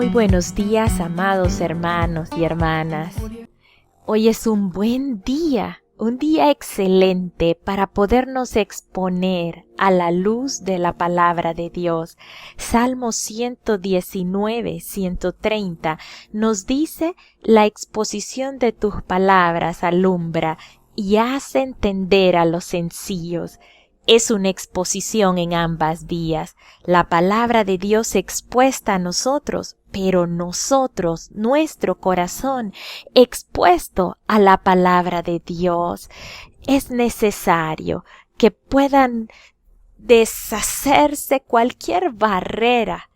Muy buenos días, amados hermanos y hermanas. Hoy es un buen día, un día excelente para podernos exponer a la luz de la palabra de Dios. Salmo 119, 130 nos dice: la exposición de tus palabras alumbra y hace entender a los sencillos. Es una exposición en ambas vías, la palabra de Dios expuesta a nosotros, pero nosotros, nuestro corazón, expuesto a la palabra de Dios. Es necesario que puedan deshacerse cualquier barrera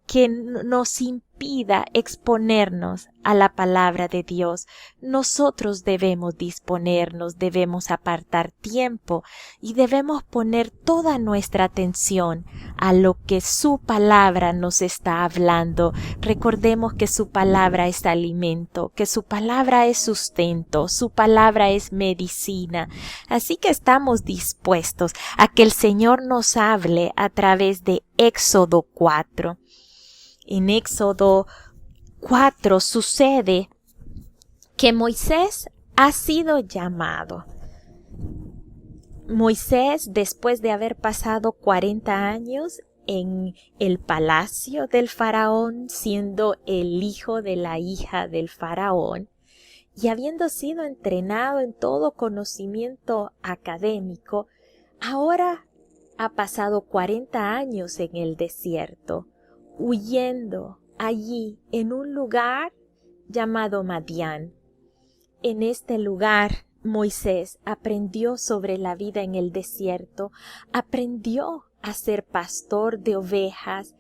que nos impida exponernos a la palabra de Dios. Nosotros debemos disponernos, debemos apartar tiempo y debemos poner toda nuestra atención a lo que su palabra nos está hablando. Recordemos que su palabra es alimento, que su palabra es sustento, su palabra es medicina. Así que estamos dispuestos a que el Señor nos hable a través de Éxodo 4. En Éxodo 4 sucede que Moisés ha sido llamado. Moisés, después de haber pasado 40 años en el palacio del faraón, siendo el hijo de la hija del faraón, y habiendo sido entrenado en todo conocimiento académico, ahora ha pasado 40 años en el desierto, huyendo allí en un lugar llamado Madián. En este lugar Moisés aprendió sobre la vida en el desierto, aprendió a ser pastor de ovejas,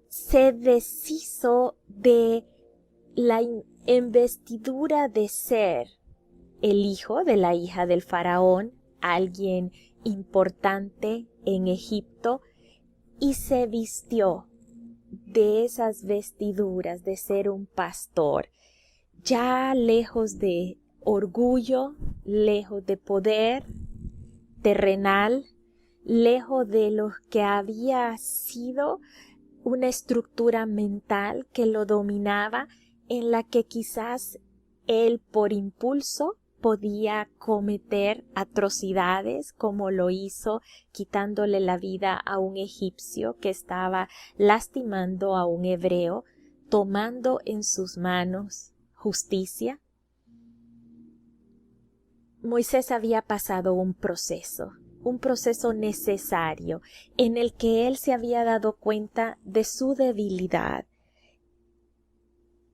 se deshizo de la investidura de ser el hijo de la hija del faraón, alguien importante en Egipto, y se vistió de esas vestiduras de ser un pastor, ya lejos de orgullo, lejos de poder terrenal, lejos de lo que había sido una estructura mental que lo dominaba, en la que quizás él por impulso podía cometer atrocidades, como lo hizo quitándole la vida a un egipcio que estaba lastimando a un hebreo, tomando en sus manos justicia. Moisés había pasado un proceso necesario, en el que él se había dado cuenta de su debilidad,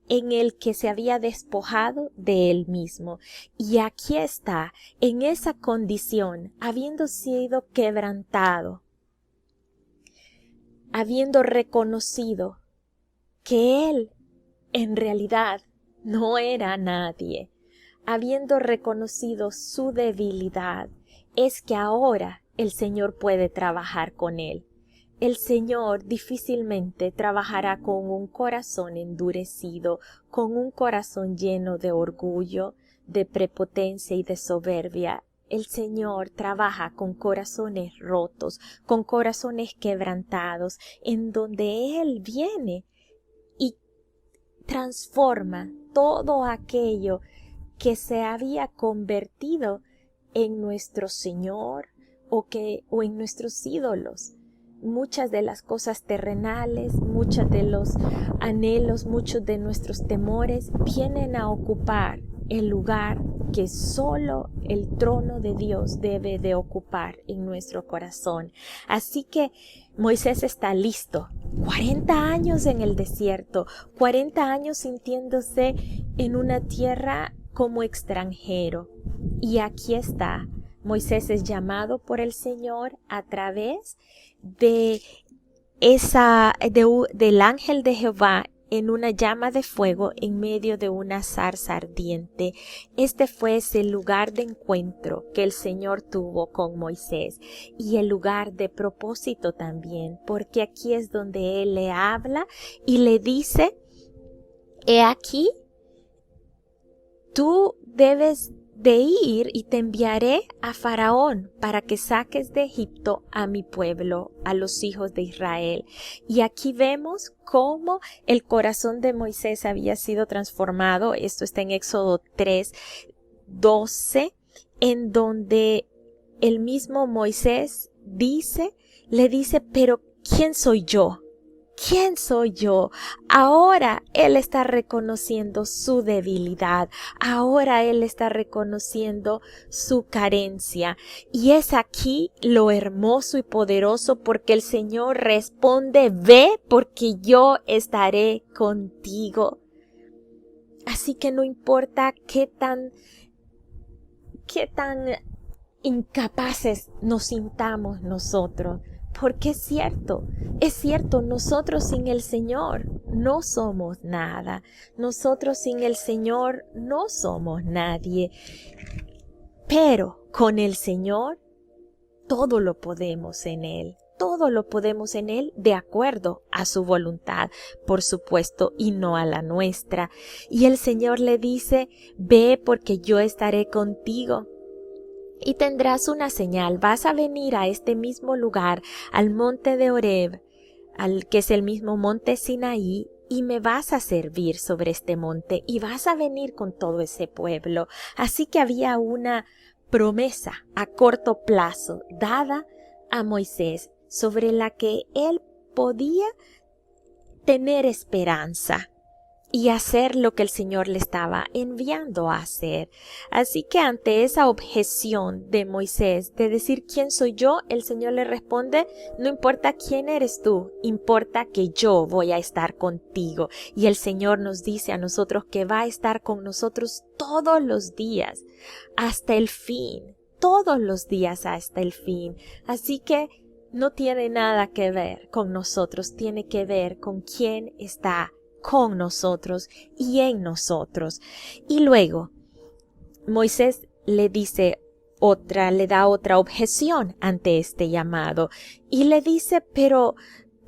en el que se había despojado de él mismo. Y aquí está, en esa condición, habiendo sido quebrantado, habiendo reconocido que él en realidad no era nadie, habiendo reconocido su debilidad, es que ahora el Señor puede trabajar con él. El Señor difícilmente trabajará con un corazón endurecido, con un corazón lleno de orgullo, de prepotencia y de soberbia. El Señor trabaja con corazones rotos, con corazones quebrantados, en donde Él viene y transforma todo aquello que se había convertido en nuestro Señor o en nuestros ídolos. Muchas de las cosas terrenales, muchos de los anhelos, muchos de nuestros temores vienen a ocupar el lugar que solo el trono de Dios debe de ocupar en nuestro corazón. Así que Moisés está listo. 40 años en el desierto, 40 años sintiéndose en una tierra como extranjero. Y aquí está. Moisés es llamado por el Señor a través del ángel de Jehová en una llama de fuego en medio de una zarza ardiente. Este fue ese lugar de encuentro que el Señor tuvo con Moisés, y el lugar de propósito también, porque aquí es donde Él le habla y le dice: he aquí, tú debes de ir y te enviaré a Faraón para que saques de Egipto a mi pueblo, a los hijos de Israel. Y aquí vemos cómo el corazón de Moisés había sido transformado. Esto está en Éxodo 3:12, en donde el mismo Moisés le dice, pero ¿quién soy yo? ¿Quién soy yo? Ahora él está reconociendo su debilidad. Ahora él está reconociendo su carencia. Y es aquí lo hermoso y poderoso, porque el Señor responde, ve, porque yo estaré contigo. Así que no importa qué tan incapaces nos sintamos nosotros. Porque es cierto, nosotros sin el Señor no somos nada. Nosotros sin el Señor no somos nadie. Pero con el Señor todo lo podemos en Él. Todo lo podemos en Él de acuerdo a su voluntad, por supuesto, y no a la nuestra. Y el Señor le dice, ve porque yo estaré contigo. Y tendrás una señal, vas a venir a este mismo lugar, al monte de Horeb, que es el mismo monte Sinaí, y me vas a servir sobre este monte, y vas a venir con todo ese pueblo. Así que había una promesa a corto plazo dada a Moisés, sobre la que él podía tener esperanza y hacer lo que el Señor le estaba enviando a hacer. Así que ante esa objeción de Moisés de decir ¿quién soy yo?, el Señor le responde, no importa quién eres tú, importa que yo voy a estar contigo. Y el Señor nos dice a nosotros que va a estar con nosotros todos los días hasta el fin, todos los días hasta el fin. Así que no tiene nada que ver con nosotros, tiene que ver con quién está con nosotros y en nosotros. Y luego Moisés le da otra objeción ante este llamado y le dice, pero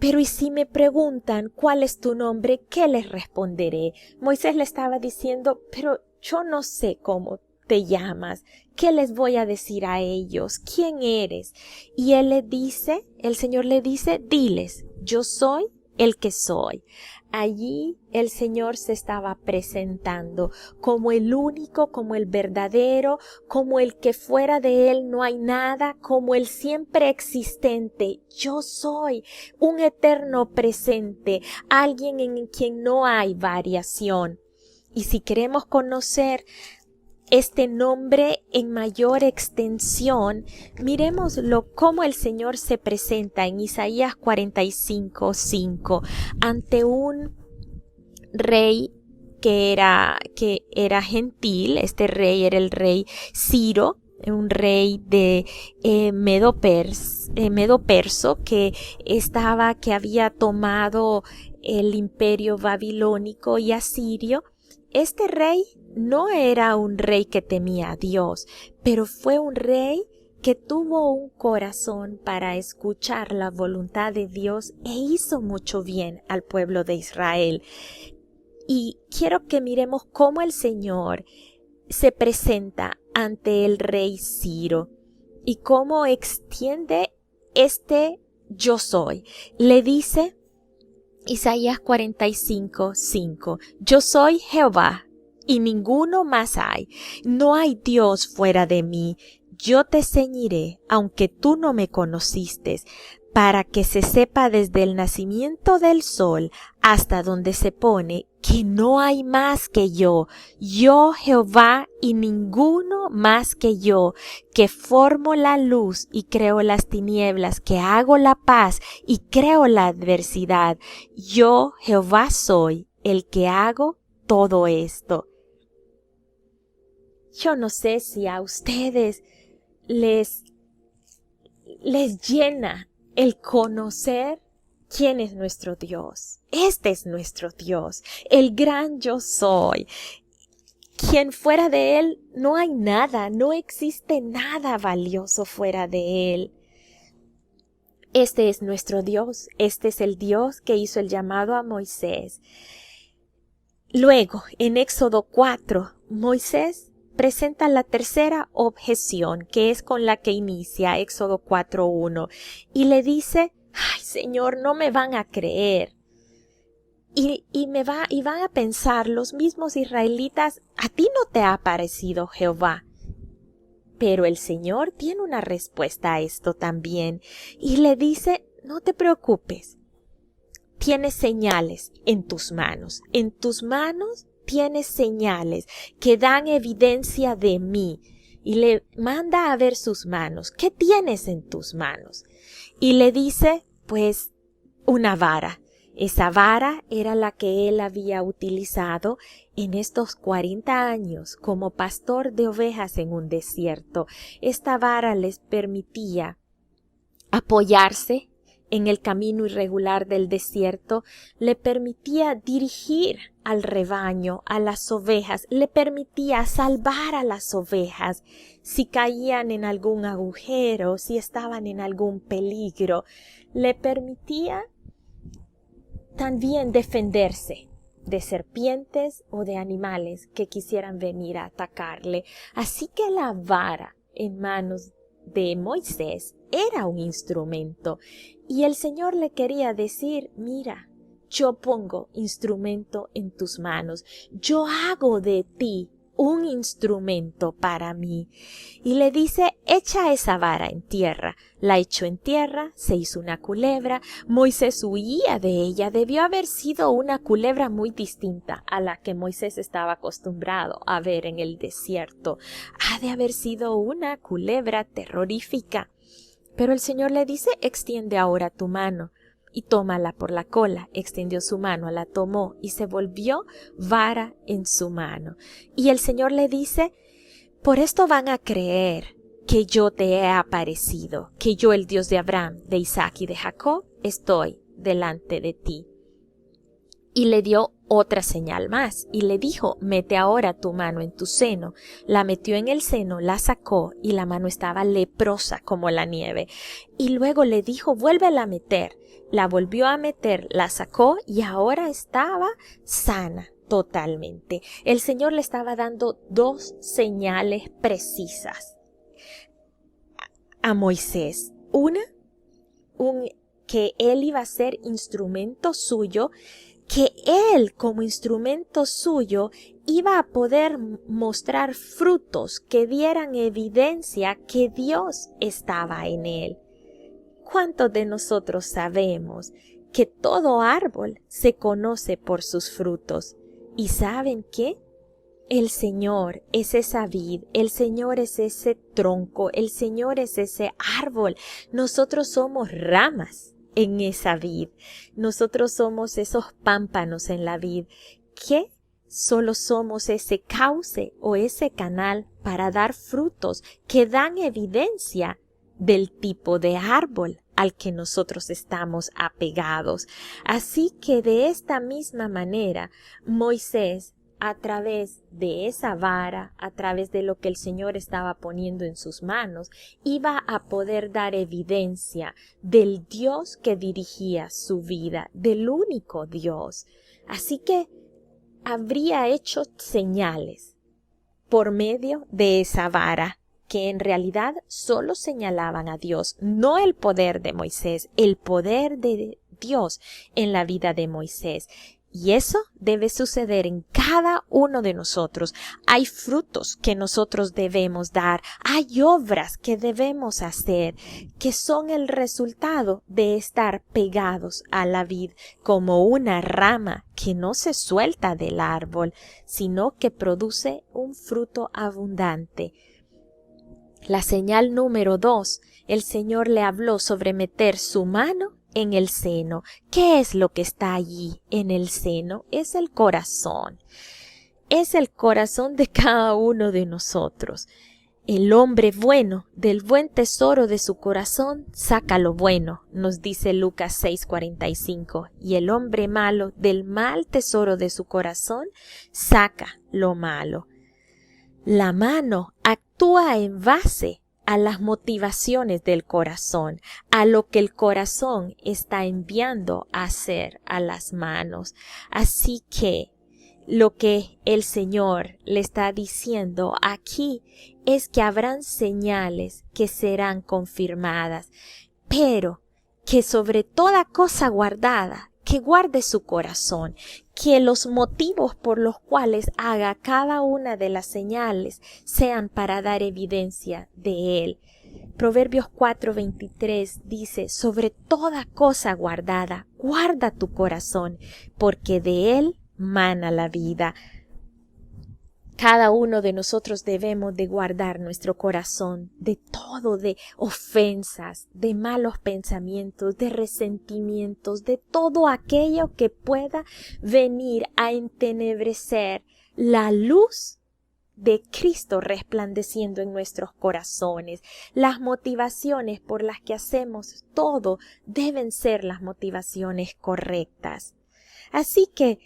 y si me preguntan cuál es tu nombre, ¿qué les responderé? Moisés le estaba diciendo, pero yo no sé cómo te llamas, ¿qué les voy a decir a ellos? ¿Quién eres? Y el Señor le dice, diles, yo soy el que soy. Allí el Señor se estaba presentando como el único, como el verdadero, como el que fuera de Él no hay nada, como el siempre existente. Yo soy un eterno presente, alguien en quien no hay variación. Y si queremos conocer este nombre en mayor extensión, miremoslo cómo el Señor se presenta en Isaías 45:5 ante un rey que era gentil. Este rey era el rey Ciro, un rey de Medo Perso que había tomado el imperio babilónico y asirio. Este rey no era un rey que temía a Dios, pero fue un rey que tuvo un corazón para escuchar la voluntad de Dios e hizo mucho bien al pueblo de Israel. Y quiero que miremos cómo el Señor se presenta ante el rey Ciro y cómo extiende este yo soy. Le dice Isaías 45:5, yo soy Jehová y ninguno más hay, no hay Dios fuera de mí, yo te ceñiré, aunque tú no me conociste, para que se sepa desde el nacimiento del sol hasta donde se pone que no hay más que yo Jehová y ninguno más que yo, que formo la luz y creo las tinieblas, que hago la paz y creo la adversidad. Yo Jehová soy el que hago todo esto. Yo no sé si a ustedes les llena el conocer quién es nuestro Dios. Este es nuestro Dios, el gran yo soy. Quien fuera de Él no hay nada, no existe nada valioso fuera de Él. Este es nuestro Dios, este es el Dios que hizo el llamado a Moisés. Luego, en Éxodo 4, Moisés presenta la tercera objeción, que es con la que inicia Éxodo 4:1, y le dice: ay, Señor, no me van a creer. Y van a pensar los mismos israelitas: a ti no te ha aparecido Jehová. Pero el Señor tiene una respuesta a esto también, y le dice: no te preocupes, tienes señales en tus manos. En tus manos tienes señales que dan evidencia de mí. Y le manda a ver sus manos. ¿Qué tienes en tus manos? Y le dice: pues una vara. Esa vara era la que él había utilizado en estos 40 años como pastor de ovejas en un desierto. Esta vara les permitía apoyarse en el camino irregular del desierto, le permitía dirigir al rebaño, a las ovejas, le permitía salvar a las ovejas si caían en algún agujero, si estaban en algún peligro, le permitía también defenderse de serpientes o de animales que quisieran venir a atacarle. Así que la vara en manos de Moisés era un instrumento, y el Señor le quería decir: mira, yo pongo instrumento en tus manos, yo hago de ti un instrumento para mí. Y le dice: echa esa vara en tierra. La echó en tierra, se hizo una culebra. Moisés huía de ella. Debió haber sido una culebra muy distinta a la que Moisés estaba acostumbrado a ver en el desierto. Ha de haber sido una culebra terrorífica. Pero el Señor le dice: extiende ahora tu mano y tómala por la cola. Extendió su mano, la tomó y se volvió vara en su mano. Y el Señor le dice: por esto van a creer que yo te he aparecido, que yo, el Dios de Abraham, de Isaac y de Jacob, estoy delante de ti. Y le dio otra señal más, y le dijo: mete ahora tu mano en tu seno. La metió en el seno, la sacó, y la mano estaba leprosa como la nieve. Y luego le dijo: vuélvela a meter. La volvió a meter, la sacó, y ahora estaba sana totalmente. El Señor le estaba dando dos señales precisas a Moisés. Una, que él iba a ser instrumento suyo, que él como instrumento suyo iba a poder mostrar frutos que dieran evidencia que Dios estaba en él. ¿Cuántos de nosotros sabemos que todo árbol se conoce por sus frutos? ¿Y saben qué? El Señor es esa vid, el Señor es ese tronco, el Señor es ese árbol. Nosotros somos ramas en esa vid. Nosotros somos esos pámpanos en la vid, que solo somos ese cauce o ese canal para dar frutos que dan evidencia del tipo de árbol al que nosotros estamos apegados. Así que de esta misma manera, Moisés, a través de esa vara, a través de lo que el Señor estaba poniendo en sus manos, iba a poder dar evidencia del Dios que dirigía su vida, del único Dios. Así que habría hecho señales por medio de esa vara, que en realidad solo señalaban a Dios, no el poder de Moisés, el poder de Dios en la vida de Moisés. Y eso debe suceder en cada uno de nosotros. Hay frutos que nosotros debemos dar, hay obras que debemos hacer, que son el resultado de estar pegados a la vid, como una rama que no se suelta del árbol, sino que produce un fruto abundante. La señal número 2, el Señor le habló sobre meter su mano en el seno. ¿Qué es lo que está allí en el seno? Es el corazón. Es el corazón de cada uno de nosotros. El hombre bueno, del buen tesoro de su corazón, saca lo bueno, nos dice Lucas 6:45. Y el hombre malo, del mal tesoro de su corazón, saca lo malo. La mano actúa en base a las motivaciones del corazón, a lo que el corazón está enviando a hacer a las manos. Así que lo que el Señor le está diciendo aquí es que habrán señales que serán confirmadas, pero que sobre toda cosa guardada, que guarde su corazón, que los motivos por los cuales haga cada una de las señales sean para dar evidencia de él. Proverbios 4:23 dice, sobre toda cosa guardada, guarda tu corazón, porque de él mana la vida. Cada uno de nosotros debemos de guardar nuestro corazón de todo, de ofensas, de malos pensamientos, de resentimientos, de todo aquello que pueda venir a entenebrecer la luz de Cristo resplandeciendo en nuestros corazones. Las motivaciones por las que hacemos todo deben ser las motivaciones correctas. Así que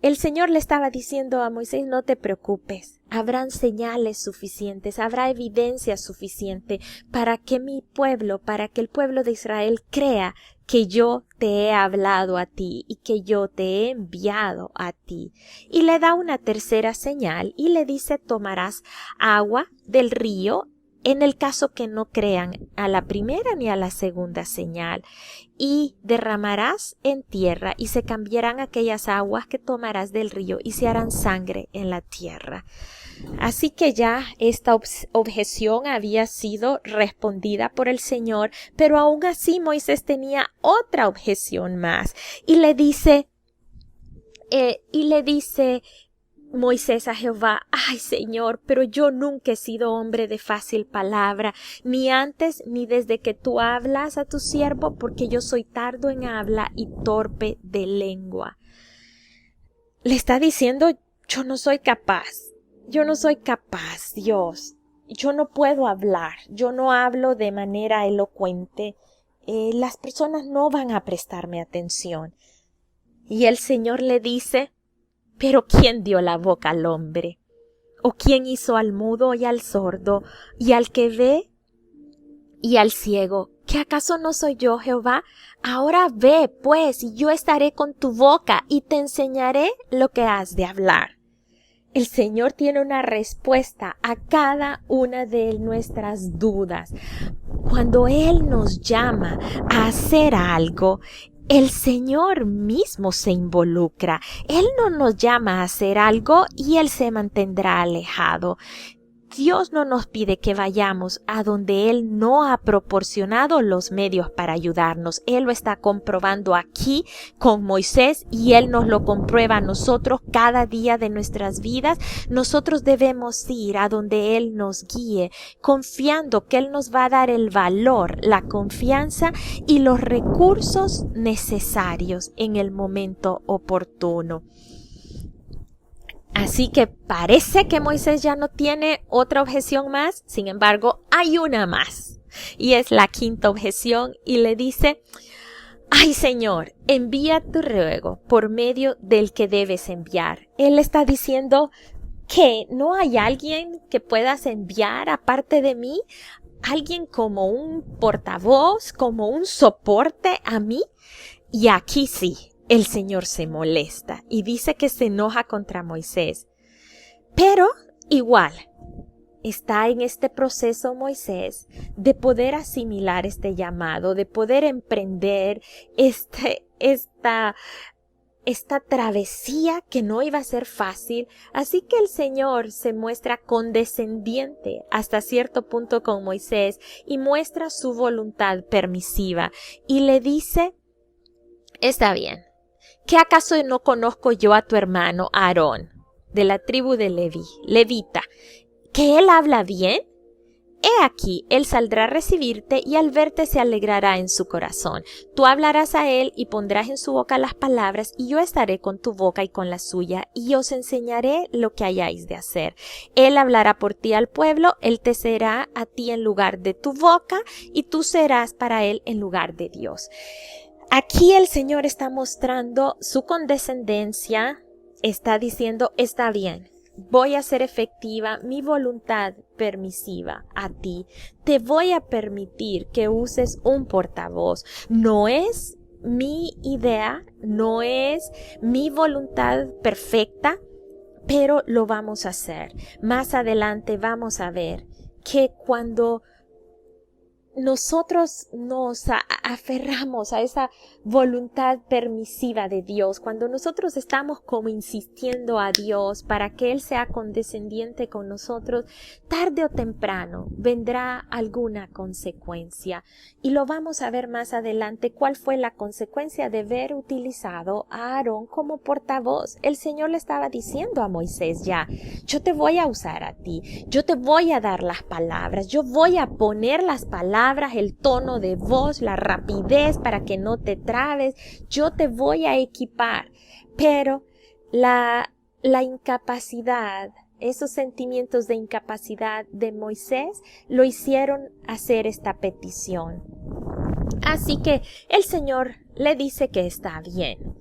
el Señor le estaba diciendo a Moisés, no te preocupes, habrán señales suficientes, habrá evidencia suficiente para que mi pueblo, para que el pueblo de Israel crea que yo te he hablado a ti y que yo te he enviado a ti. Y le da una tercera señal y le dice, tomarás agua del río en el caso que no crean a la primera ni a la segunda señal, y derramarás en tierra y se cambiarán aquellas aguas que tomarás del río y se harán sangre en la tierra. Así que ya esta objeción había sido respondida por el Señor, pero aún así Moisés tenía otra objeción más y le dice Moisés a Jehová, ay Señor, pero yo nunca he sido hombre de fácil palabra, ni antes ni desde que tú hablas a tu siervo, porque yo soy tardo en habla y torpe de lengua. Le está diciendo, yo no soy capaz, Dios, yo no puedo hablar, yo no hablo de manera elocuente, las personas no van a prestarme atención. Y el Señor le dice, pero ¿quién dio la boca al hombre? ¿O quién hizo al mudo y al sordo, y al que ve y al ciego? ¿Que acaso no soy yo, Jehová? Ahora ve, pues, y yo estaré con tu boca, y te enseñaré lo que has de hablar. El Señor tiene una respuesta a cada una de nuestras dudas. Cuando Él nos llama a hacer algo, el Señor mismo se involucra. Él no nos llama a hacer algo y Él se mantendrá alejado. Dios no nos pide que vayamos a donde Él no ha proporcionado los medios para ayudarnos. Él lo está comprobando aquí con Moisés y Él nos lo comprueba a nosotros cada día de nuestras vidas. Nosotros debemos ir a donde Él nos guíe, confiando que Él nos va a dar el valor, la confianza y los recursos necesarios en el momento oportuno. Así que parece que Moisés ya no tiene otra objeción más, sin embargo, hay una más. Y es la quinta objeción y le dice, ay Señor, envía tu ruego por medio del que debes enviar. Él está diciendo que no hay alguien que puedas enviar aparte de mí, alguien como un portavoz, como un soporte a mí. Y aquí sí. El Señor se molesta y dice que se enoja contra Moisés. Pero igual está en este proceso Moisés de poder asimilar este llamado, de poder emprender esta travesía que no iba a ser fácil. Así que el Señor se muestra condescendiente hasta cierto punto con Moisés y muestra su voluntad permisiva y le dice, está bien. ¿Qué acaso no conozco yo a tu hermano Aarón, de la tribu de Levita, que él habla bien? He aquí, él saldrá a recibirte y al verte se alegrará en su corazón. Tú hablarás a él y pondrás en su boca las palabras y yo estaré con tu boca y con la suya y os enseñaré lo que hayáis de hacer. Él hablará por ti al pueblo, él te será a ti en lugar de tu boca y tú serás para él en lugar de Dios. Aquí el Señor está mostrando su condescendencia, está diciendo, está bien, voy a hacer efectiva mi voluntad permisiva a ti, te voy a permitir que uses un portavoz, no es mi idea, no es mi voluntad perfecta, pero lo vamos a hacer. Más adelante vamos a ver que cuando nosotros nos aferramos a esa voluntad permisiva de Dios, cuando nosotros estamos como insistiendo a Dios para que Él sea condescendiente con nosotros, tarde o temprano vendrá alguna consecuencia. Y lo vamos a ver más adelante cuál fue la consecuencia de haber utilizado a Aarón como portavoz. El Señor le estaba diciendo a Moisés ya, yo te voy a usar a ti, yo te voy a dar las palabras, yo voy a poner las palabras, el tono de voz, la rapidez para que no te trabes, yo te voy a equipar. Pero la incapacidad, esos sentimientos de incapacidad de Moisés lo hicieron hacer esta petición. Así que el Señor le dice que está bien.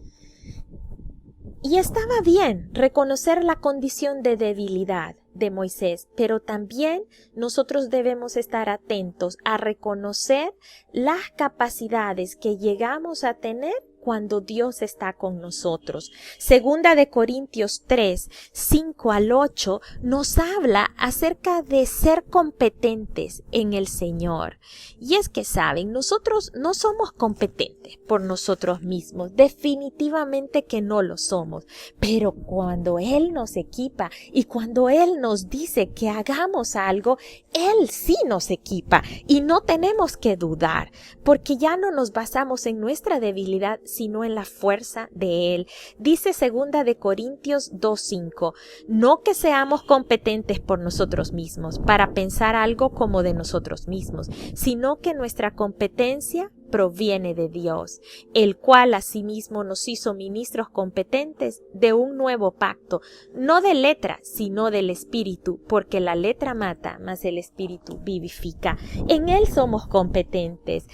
Y estaba bien reconocer la condición de debilidad de Moisés, pero también nosotros debemos estar atentos a reconocer las capacidades que llegamos a tener cuando Dios está con nosotros. Segunda de Corintios 3, 5 al 8 nos habla acerca de ser competentes en el Señor. Y es que saben, nosotros no somos competentes por nosotros mismos, definitivamente que no lo somos, pero cuando Él nos equipa y cuando Él nos dice que hagamos algo, Él sí nos equipa y no tenemos que dudar, porque ya no nos basamos en nuestra debilidad, sino en la fuerza de Él. Dice segunda de Corintios 2:5, no que seamos competentes por nosotros mismos para pensar algo como de nosotros mismos, sino que nuestra competencia proviene de Dios, el cual asimismo nos hizo ministros competentes de un nuevo pacto, no de letra, sino del Espíritu, porque la letra mata, mas el Espíritu vivifica. En Él somos competentes.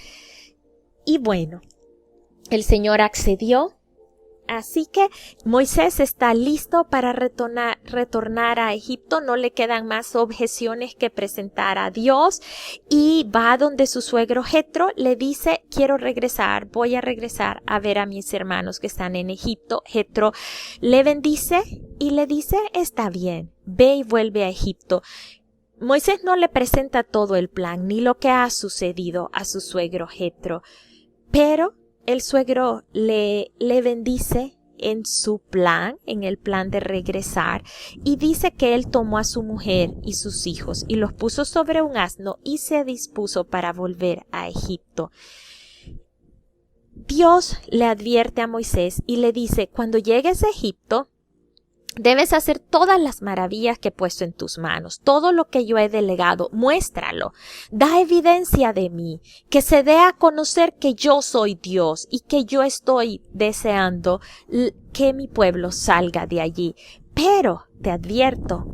Y bueno, el Señor accedió, así que Moisés está listo para retornar a Egipto. No le quedan más objeciones que presentar a Dios y va donde su suegro Jetro le dice, quiero regresar, voy a regresar a ver a mis hermanos que están en Egipto. Jetro le bendice y le dice, está bien, ve y vuelve a Egipto. Moisés no le presenta todo el plan ni lo que ha sucedido a su suegro Jetro, pero el suegro le bendice en su plan, en el plan de regresar, y dice que él tomó a su mujer y sus hijos y los puso sobre un asno y se dispuso para volver a Egipto. Dios le advierte a Moisés y le dice, cuando llegues a Egipto, debes hacer todas las maravillas que he puesto en tus manos, todo lo que yo he delegado, muéstralo, da evidencia de mí, que se dé a conocer que yo soy Dios y que yo estoy deseando que mi pueblo salga de allí. Pero te advierto,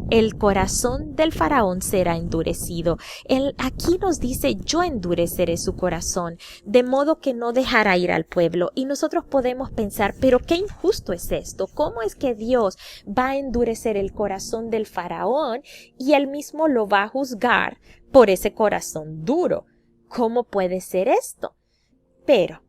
el corazón del faraón será endurecido. Él aquí nos dice, yo endureceré su corazón, de modo que no dejará ir al pueblo. Y nosotros podemos pensar, pero qué injusto es esto. ¿Cómo es que Dios va a endurecer el corazón del faraón y él mismo lo va a juzgar por ese corazón duro? ¿Cómo puede ser esto? Pero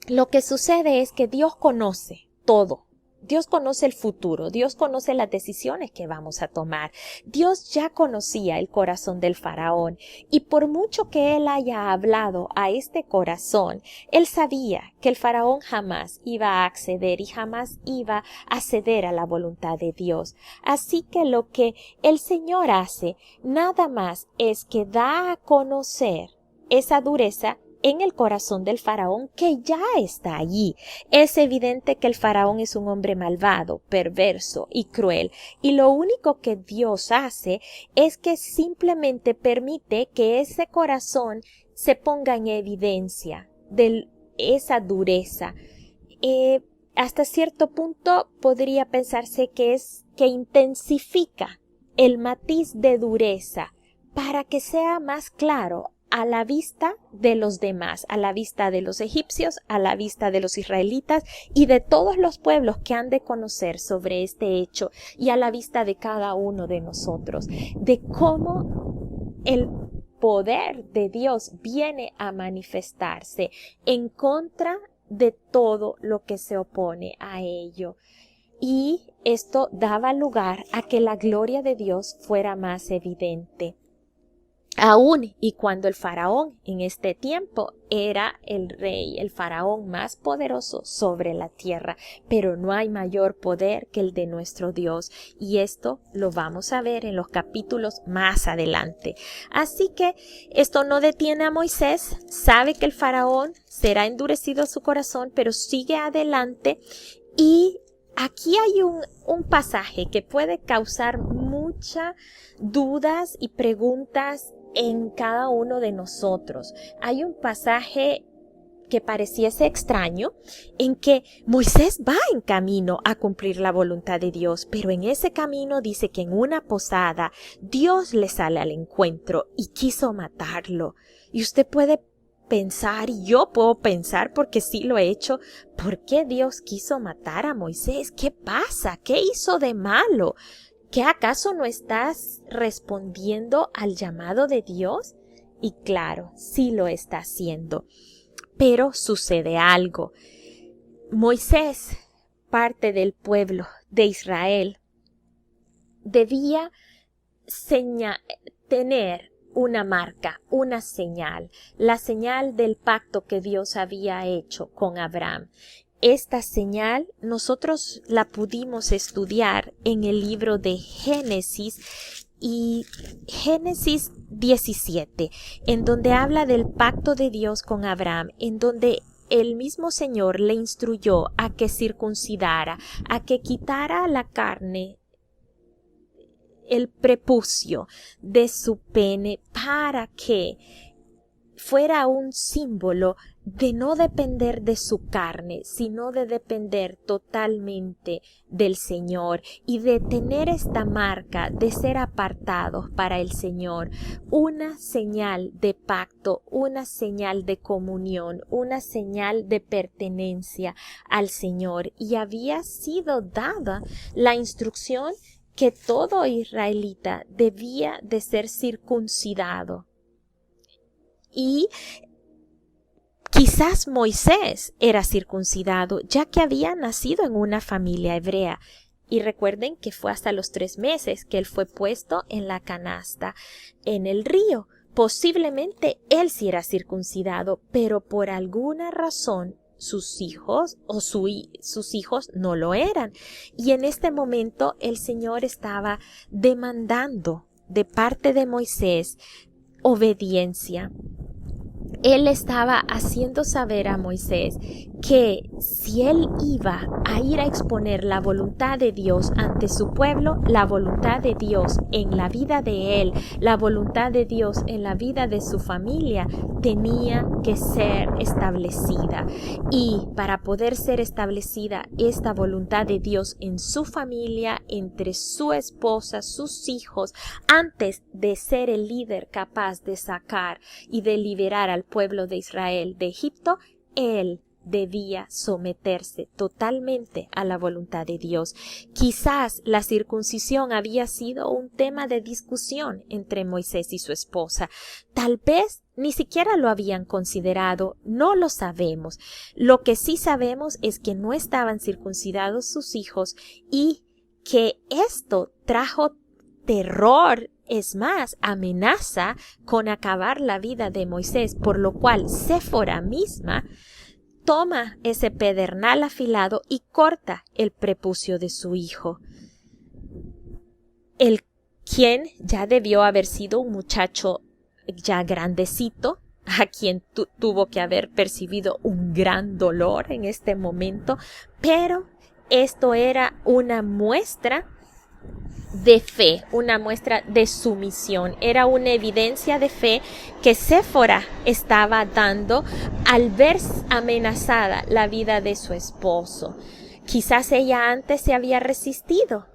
lo que sucede es que Dios conoce todo. Dios conoce el futuro, Dios conoce las decisiones que vamos a tomar. Dios ya conocía el corazón del faraón y por mucho que él haya hablado a este corazón, él sabía que el faraón jamás iba a acceder y jamás iba a ceder a la voluntad de Dios. Así que lo que el Señor hace nada más es que da a conocer esa dureza en el corazón del faraón que ya está allí. Es evidente que el faraón es un hombre malvado, perverso y cruel, y lo único que Dios hace es que simplemente permite que ese corazón se ponga en evidencia de esa dureza. Hasta cierto punto podría pensarse que intensifica el matiz de dureza para que sea más claro a la vista de los demás, a la vista de los egipcios, a la vista de los israelitas y de todos los pueblos que han de conocer sobre este hecho y a la vista de cada uno de nosotros, de cómo el poder de Dios viene a manifestarse en contra de todo lo que se opone a ello. Y esto daba lugar a que la gloria de Dios fuera más evidente. Aún y cuando el faraón en este tiempo era el rey, el faraón más poderoso sobre la tierra, pero no hay mayor poder que el de nuestro Dios, y esto lo vamos a ver en los capítulos más adelante. Así que esto no detiene a Moisés, sabe que el faraón será endurecido su corazón, pero sigue adelante. Y aquí hay un pasaje que puede causar muchas dudas y preguntas en cada uno de nosotros. Hay un pasaje que pareciese extraño en que Moisés va en camino a cumplir la voluntad de Dios, pero en ese camino dice que en una posada Dios le sale al encuentro y quiso matarlo. Y usted puede pensar, y yo puedo pensar porque sí lo he hecho, ¿por qué Dios quiso matar a Moisés? ¿Qué pasa? ¿Qué hizo de malo? ¿Qué acaso no estás respondiendo al llamado de Dios? Y claro, sí lo está haciendo. Pero sucede algo. Moisés, parte del pueblo de Israel, debía tener una marca, una señal, la señal del pacto que Dios había hecho con Abraham. Esta señal nosotros la pudimos estudiar en el libro de Génesis y Génesis 17, en donde habla del pacto de Dios con Abraham, en donde el mismo Señor le instruyó a que circuncidara, a que quitara la carne, el prepucio de su pene, para que fuera un símbolo de no depender de su carne, sino de depender totalmente del Señor y de tener esta marca de ser apartados para el Señor, una señal de pacto, una señal de comunión, una señal de pertenencia al Señor. Y había sido dada la instrucción que todo israelita debía de ser circuncidado. Y quizás Moisés era circuncidado, ya que había nacido en una familia hebrea. Y recuerden que fue hasta los 3 meses que él fue puesto en la canasta en el río. Posiblemente él sí era circuncidado, pero por alguna razón sus hijos sus hijos no lo eran. Y en este momento el Señor estaba demandando de parte de Moisés obediencia. Él estaba haciendo saber a Moisés que si él iba a ir a exponer la voluntad de Dios ante su pueblo, la voluntad de Dios en la vida de él, la voluntad de Dios en la vida de su familia, tenía que ser establecida. Y para poder ser establecida esta voluntad de Dios en su familia, entre su esposa, sus hijos, antes de ser el líder capaz de sacar y de liberar al pueblo de Israel de Egipto, él debía someterse totalmente a la voluntad de Dios. Quizás la circuncisión había sido un tema de discusión entre Moisés y su esposa. Tal vez ni siquiera lo habían considerado, no lo sabemos. Lo que sí sabemos es que no estaban circuncidados sus hijos y que esto trajo terror, es más, amenaza con acabar la vida de Moisés, por lo cual Séfora misma toma ese pedernal afilado y corta el prepucio de su hijo, el quien ya debió haber sido un muchacho ya grandecito, a quien tuvo que haber percibido un gran dolor en este momento, pero esto era una muestra de fe, una muestra de sumisión, era una evidencia de fe que Séfora estaba dando al ver amenazada la vida de su esposo. Quizás ella antes se había resistido,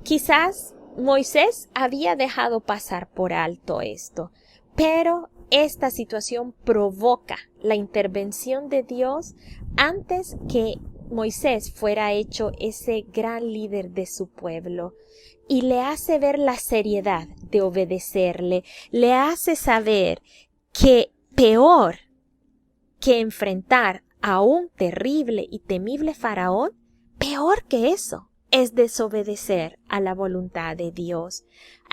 quizás Moisés había dejado pasar por alto esto, pero esta situación provoca la intervención de Dios antes que Moisés fuera hecho ese gran líder de su pueblo, y le hace ver la seriedad de obedecerle, le hace saber que peor que enfrentar a un terrible y temible faraón, peor que eso es desobedecer a la voluntad de Dios.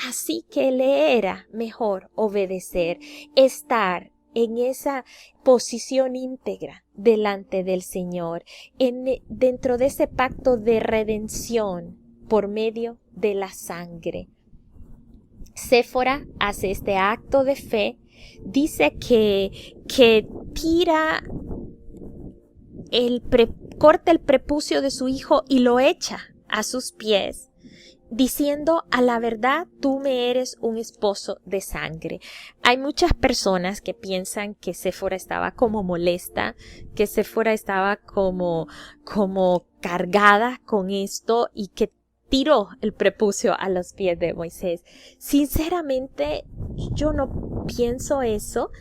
Así que le era mejor obedecer, estar en esa posición íntegra delante del Señor, dentro de ese pacto de redención por medio de la sangre. Séfora hace este acto de fe, dice que tira corta el prepucio de su hijo y lo echa a sus pies, diciendo: a la verdad, tú me eres un esposo de sangre. Hay muchas personas que piensan que Séfora estaba como molesta, que Séfora estaba como cargada con esto y que tiró el prepucio a los pies de Moisés. Sinceramente, yo no pienso eso.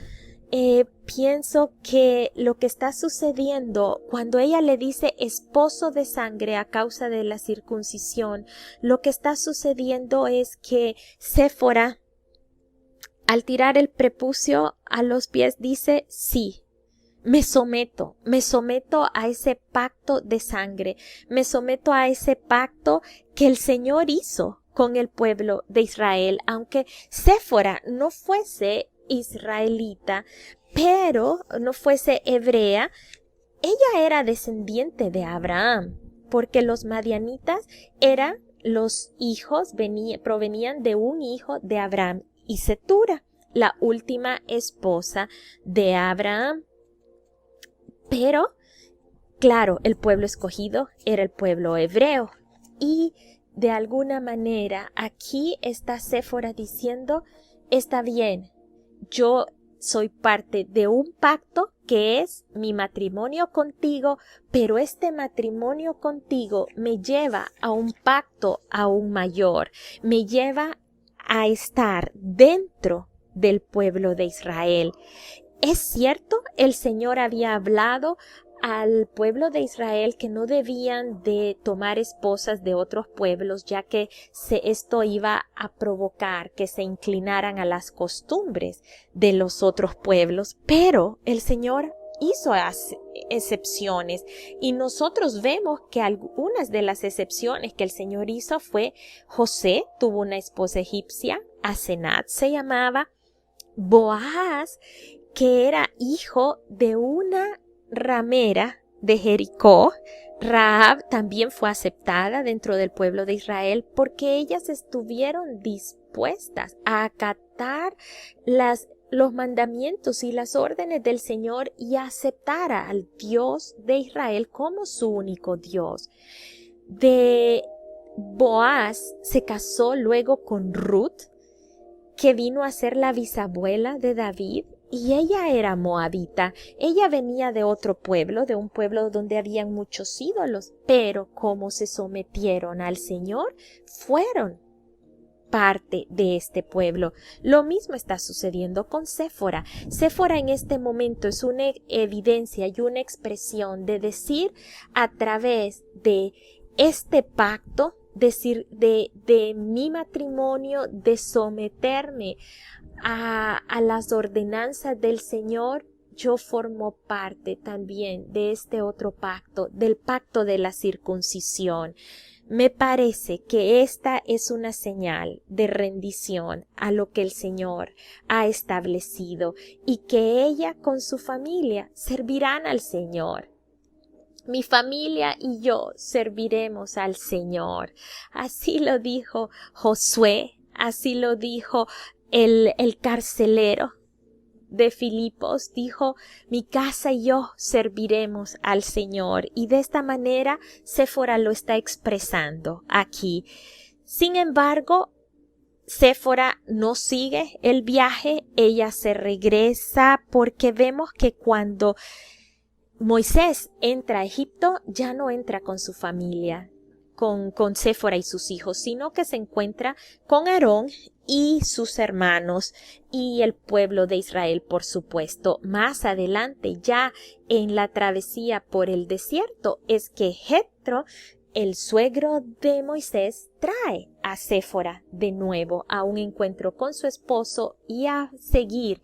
Pienso que lo que está sucediendo cuando ella le dice esposo de sangre a causa de la circuncisión, lo que está sucediendo es que Séfora, al tirar el prepucio a los pies, dice: sí, me someto a ese pacto de sangre, me someto a ese pacto que el Señor hizo con el pueblo de Israel, aunque Séfora no fuese israelita, pero no fuese hebrea, ella era descendiente de Abraham, porque los madianitas eran los hijos, provenían de un hijo de Abraham y Cetura, la última esposa de Abraham. Pero, claro, el pueblo escogido era el pueblo hebreo, y de alguna manera aquí está Séfora diciendo: está bien, yo soy parte de un pacto que es mi matrimonio contigo, pero este matrimonio contigo me lleva a un pacto aún mayor, me lleva a estar dentro del pueblo de Israel. Es cierto, el Señor había hablado al pueblo de Israel que no debían de tomar esposas de otros pueblos, ya que esto iba a provocar que se inclinaran a las costumbres de los otros pueblos, pero el Señor hizo excepciones, y nosotros vemos que algunas de las excepciones que el Señor hizo fue: José tuvo una esposa egipcia, Asenat se llamaba, Boaz, que era hijo de una ramera de Jericó. Rahab también fue aceptada dentro del pueblo de Israel porque ellas estuvieron dispuestas a acatar los mandamientos y las órdenes del Señor y a aceptar al Dios de Israel como su único Dios. De Boaz se casó luego con Ruth, que vino a ser la bisabuela de David, y ella era moabita. Ella venía de otro pueblo, de un pueblo donde habían muchos ídolos, pero como se sometieron al Señor, fueron parte de este pueblo. Lo mismo está sucediendo con Séfora. Séfora en este momento es una evidencia y una expresión de decir, a través de este pacto, decir de mi matrimonio, de someterme a las ordenanzas del Señor, yo formo parte también de este otro pacto, del pacto de la circuncisión. Me parece que esta es una señal de rendición a lo que el Señor ha establecido, y que ella con su familia servirán al Señor. Mi familia y yo serviremos al Señor. Así lo dijo Josué, así lo dijo el carcelero de Filipos, dijo: mi casa y yo serviremos al Señor. Y de esta manera Séfora lo está expresando aquí. Sin embargo, Séfora no sigue el viaje, ella se regresa, porque vemos que cuando Moisés entra a Egipto, ya no entra con su familia, con Séfora y sus hijos, sino que se encuentra con Aarón y sus hermanos y el pueblo de Israel, por supuesto. Más adelante, ya en la travesía por el desierto, es que Jetro el suegro de Moisés trae a Séfora de nuevo a un encuentro con su esposo y a seguir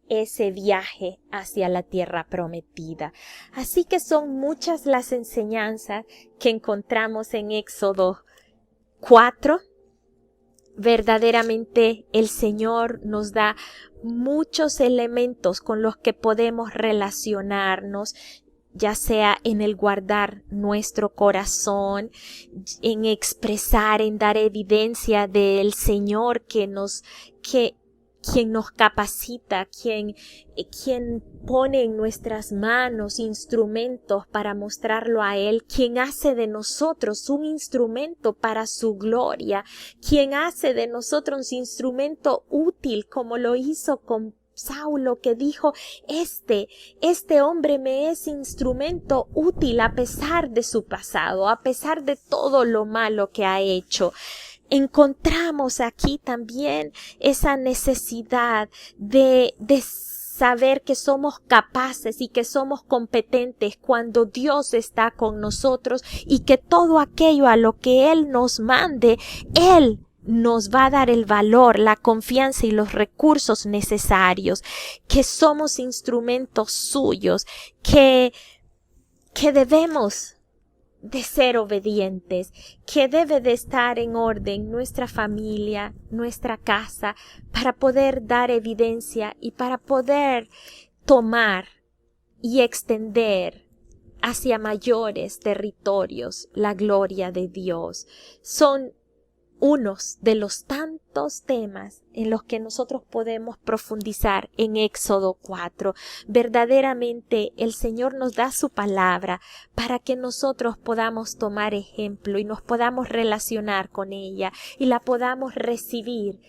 ese viaje hacia la tierra prometida. Así que son muchas las enseñanzas que encontramos en Éxodo 4. Verdaderamente el Señor nos da muchos elementos con los que podemos relacionarnos, ya sea en el guardar nuestro corazón, en expresar, en dar evidencia del Señor quien nos capacita, quien pone en nuestras manos instrumentos para mostrarlo a Él, quien hace de nosotros un instrumento para su gloria, quien hace de nosotros un instrumento útil, como lo hizo con Saulo, que dijo, este hombre me es instrumento útil a pesar de su pasado, a pesar de todo lo malo que ha hecho. Encontramos aquí también esa necesidad de saber que somos capaces y que somos competentes cuando Dios está con nosotros y que todo aquello a lo que Él nos mande, Él nos va a dar el valor, la confianza y los recursos necesarios, que somos instrumentos suyos, que debemos de ser obedientes, que debe de estar en orden nuestra familia, nuestra casa, para poder dar evidencia y para poder tomar y extender hacia mayores territorios la gloria de Dios. Son unos de los tantos temas en los que nosotros podemos profundizar en Éxodo 4. Verdaderamente el Señor nos da su palabra para que nosotros podamos tomar ejemplo y nos podamos relacionar con ella y la podamos recibir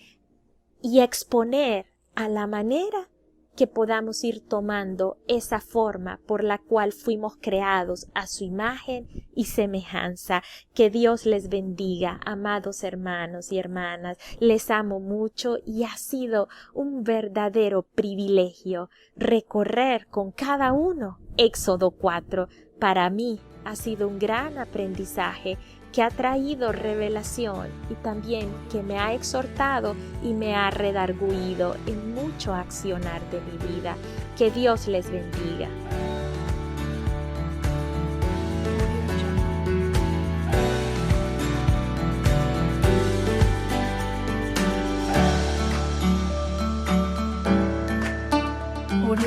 y exponer a la manera que podamos ir tomando esa forma por la cual fuimos creados a su imagen y semejanza. Que Dios les bendiga, amados hermanos y hermanas. Les amo mucho y ha sido un verdadero privilegio recorrer con cada uno Éxodo 4. Para mí ha sido un gran aprendizaje que ha traído revelación y también que me ha exhortado y me ha redarguido en mucho accionar de mi vida. Que Dios les bendiga.